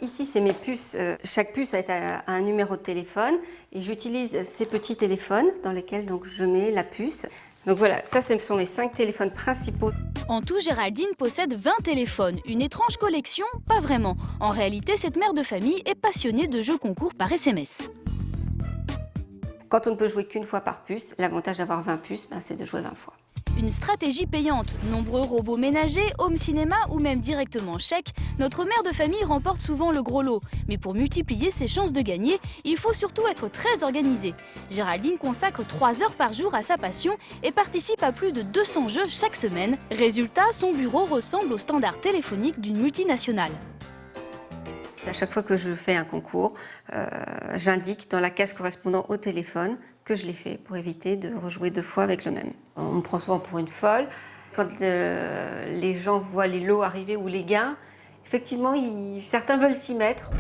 Ici, c'est mes puces. Chaque puce a un numéro de téléphone et j'utilise ces petits téléphones dans lesquels donc, je mets la puce. Donc voilà, ça, ce sont mes 5 téléphones principaux. En tout, Géraldine possède 20 téléphones. Une étrange collection? Pas vraiment. En réalité, cette mère de famille est passionnée de jeux concours par SMS. Quand on ne peut jouer qu'une fois par puce, l'avantage d'avoir 20 puces, c'est de jouer 20 fois. Une stratégie payante. Nombreux robots ménagers, home cinéma ou même directement chèque, notre mère de famille remporte souvent le gros lot. Mais pour multiplier ses chances de gagner, il faut surtout être très organisé. Géraldine consacre 3 heures par jour à sa passion et participe à plus de 200 jeux chaque semaine. Résultat, son bureau ressemble au standard téléphonique d'une multinationale. À chaque fois que je fais un concours, j'indique dans la case correspondant au téléphone que je l'ai fait pour éviter de rejouer 2 fois avec le même. On me prend souvent pour une folle. Quand les gens voient les lots arriver ou les gains, effectivement, certains veulent s'y mettre.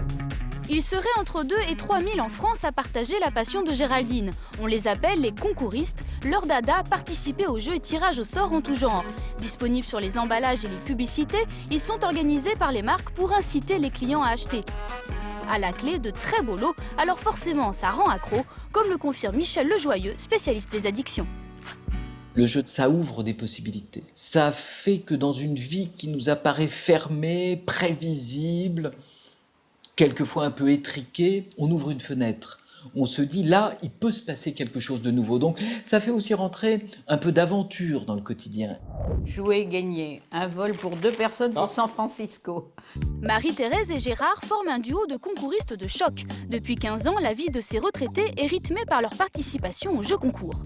Il serait entre 2 et 3 000 en France à partager la passion de Géraldine. On les appelle les concouristes. Leur dada, participer aux jeux et tirages au sort en tout genre. Disponibles sur les emballages et les publicités, ils sont organisés par les marques pour inciter les clients à acheter. À la clé, de très beaux lots, alors forcément ça rend accro, comme le confirme Michel Lejoyeux, spécialiste des addictions. Le jeu, ça ouvre des possibilités. Ça fait que dans une vie qui nous apparaît fermée, prévisible, quelquefois un peu étriquée, on ouvre une fenêtre. On se dit, là, il peut se passer quelque chose de nouveau. Donc, ça fait aussi rentrer un peu d'aventure dans le quotidien. Jouer, gagner. Un vol pour 2 personnes pour San Francisco. Marie-Thérèse et Gérard forment un duo de concouristes de choc. Depuis 15 ans, la vie de ces retraités est rythmée par leur participation aux jeux concours.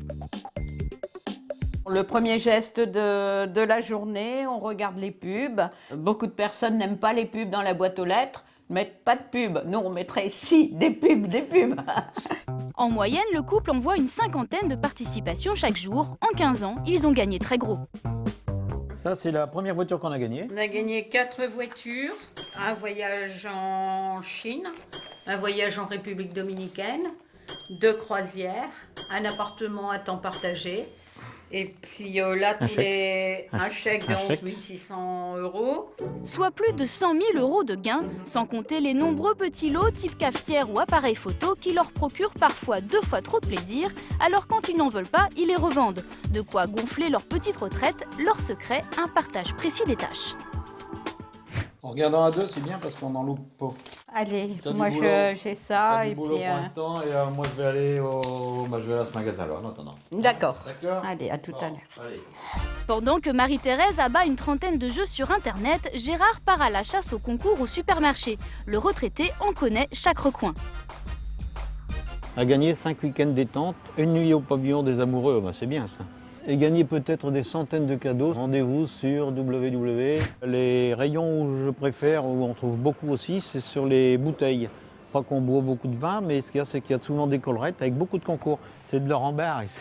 Le premier geste de la journée, on regarde les pubs. Beaucoup de personnes n'aiment pas les pubs dans la boîte aux lettres. Mettre pas de pub. Nous, on mettrait des pubs. En moyenne, le couple envoie une 50aine de participations chaque jour. En 15 ans, ils ont gagné très gros. Ça, c'est la première voiture qu'on a gagnée. On a gagné 4 voitures, un voyage en Chine, un voyage en République dominicaine, 2 croisières, un appartement à temps partagé. Et puis là, un chèque de 11 600 €. Soit plus de 100 000 € de gains, sans compter les nombreux petits lots type cafetière ou appareil photo qui leur procurent parfois 2 fois trop de plaisir, alors quand ils n'en veulent pas, ils les revendent. De quoi gonfler leur petite retraite, leur secret, un partage précis des tâches. En regardant à 2, c'est bien parce qu'on n'en loupe pas. Allez, moi j'ai ça et puis. Pour l'instant, et moi je vais aller à ce magasin-là en attendant. D'accord. D'accord. Allez, à tout à l'heure. Pendant que Marie-Thérèse abat une trentaine de jeux sur Internet, Gérard part à la chasse au concours au supermarché. Le retraité en connaît chaque recoin. À gagner 5 week-ends détente, une nuit au pavillon des amoureux, c'est bien ça. Et gagner peut-être des centaines de cadeaux. Rendez-vous sur www. Les rayons où je préfère, où on trouve beaucoup aussi, c'est sur les bouteilles. Pas qu'on boit beaucoup de vin, mais ce qu'il y a, c'est qu'il y a souvent des collerettes avec beaucoup de concours. C'est de leur embarras ici.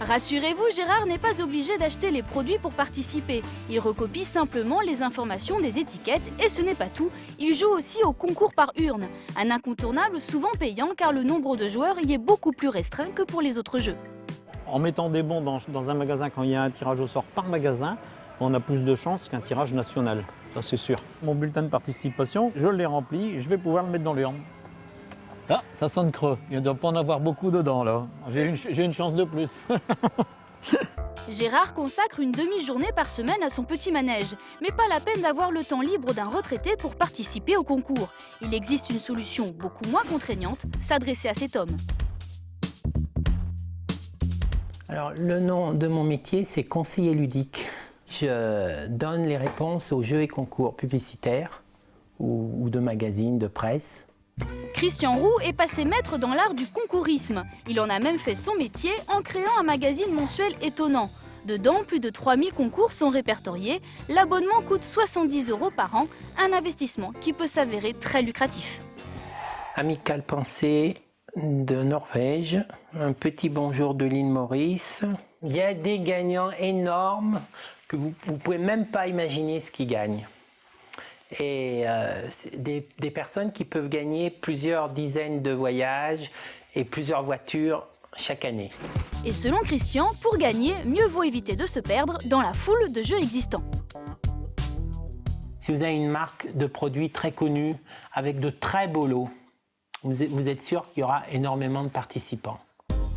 Rassurez-vous, Gérard n'est pas obligé d'acheter les produits pour participer. Il recopie simplement les informations des étiquettes et ce n'est pas tout. Il joue aussi au concours par urne. Un incontournable souvent payant car le nombre de joueurs y est beaucoup plus restreint que pour les autres jeux. En mettant des bons dans un magasin, quand il y a un tirage au sort par magasin, on a plus de chances qu'un tirage national, ça c'est sûr. Mon bulletin de participation, je l'ai rempli, je vais pouvoir le mettre dans l'urne. Ah, ça sonne creux, il ne doit pas en avoir beaucoup dedans là. J'ai une chance de plus. Gérard consacre une demi-journée par semaine à son petit manège. Mais pas la peine d'avoir le temps libre d'un retraité pour participer au concours. Il existe une solution beaucoup moins contraignante, s'adresser à cet homme. Alors, le nom de mon métier, c'est conseiller ludique. Je donne les réponses aux jeux et concours publicitaires ou de magazines, de presse. Christian Roux est passé maître dans l'art du concourisme. Il en a même fait son métier en créant un magazine mensuel étonnant. Dedans, plus de 3000 concours sont répertoriés. L'abonnement coûte 70 € par an, un investissement qui peut s'avérer très lucratif. Amical Pensée de Norvège, un petit bonjour de l'île Maurice. Il y a des gagnants énormes que vous ne pouvez même pas imaginer ce qu'ils gagnent. Et des personnes qui peuvent gagner plusieurs dizaines de voyages et plusieurs voitures chaque année. Et selon Christian, pour gagner, mieux vaut éviter de se perdre dans la foule de jeux existants. Si vous avez une marque de produits très connue, avec de très beaux lots, vous êtes sûr qu'il y aura énormément de participants.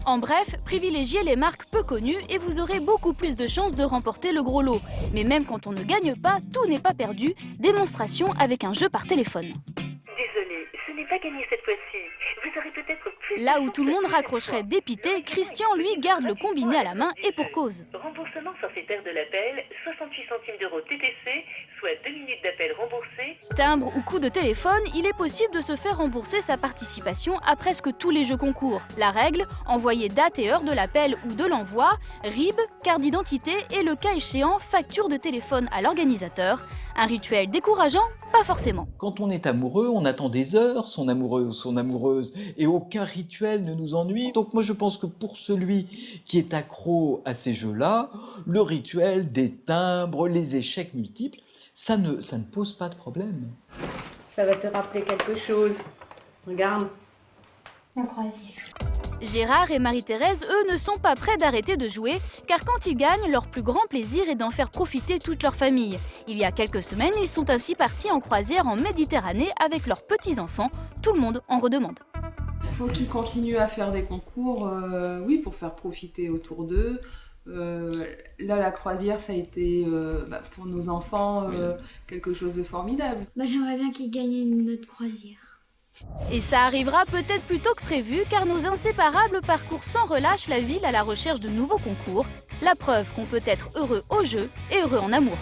En bref, privilégiez les marques peu connues et vous aurez beaucoup plus de chances de remporter le gros lot. Mais même quand on ne gagne pas, tout n'est pas perdu. Démonstration avec un jeu par téléphone. Désolée, ce n'est pas gagné cette fois-ci. Vous aurez peut-être plus... Là où tout le monde raccrocherait dépité, Christian, lui, garde le combiné à la main et pour cause. Remboursement forfaitaire de l'appel, 68 centimes d'euros TTC, soit 2 minutes d'appel remboursé. Timbre ou coup de téléphone, il est possible de se faire rembourser sa participation à presque tous les jeux concours. La règle, envoyer date et heure de l'appel ou de l'envoi, RIB, carte d'identité et le cas échéant, facture de téléphone à l'organisateur. Un rituel décourageant? Pas forcément. Quand on est amoureux, on attend des heures son amoureux ou son amoureuse et aucun rituel ne nous ennuie. Donc moi je pense que pour celui qui est accro à ces jeux-là, le rituel des timbres, les échecs multiples, ça ne pose pas de problème. Ça va te rappeler quelque chose. Regarde. En croisière. Gérard et Marie-Thérèse, eux, ne sont pas prêts d'arrêter de jouer, car quand ils gagnent, leur plus grand plaisir est d'en faire profiter toute leur famille. Il y a quelques semaines, ils sont ainsi partis en croisière en Méditerranée avec leurs petits-enfants. Tout le monde en redemande. Il faut qu'ils continuent à faire des concours, oui, pour faire profiter autour d'eux. Là, la croisière, ça a été, pour nos enfants, quelque chose de formidable. J'aimerais bien qu'ils gagnent une autre croisière. Et ça arrivera peut-être plus tôt que prévu, car nos inséparables parcourent sans relâche la ville à la recherche de nouveaux concours. La preuve qu'on peut être heureux au jeu et heureux en amour.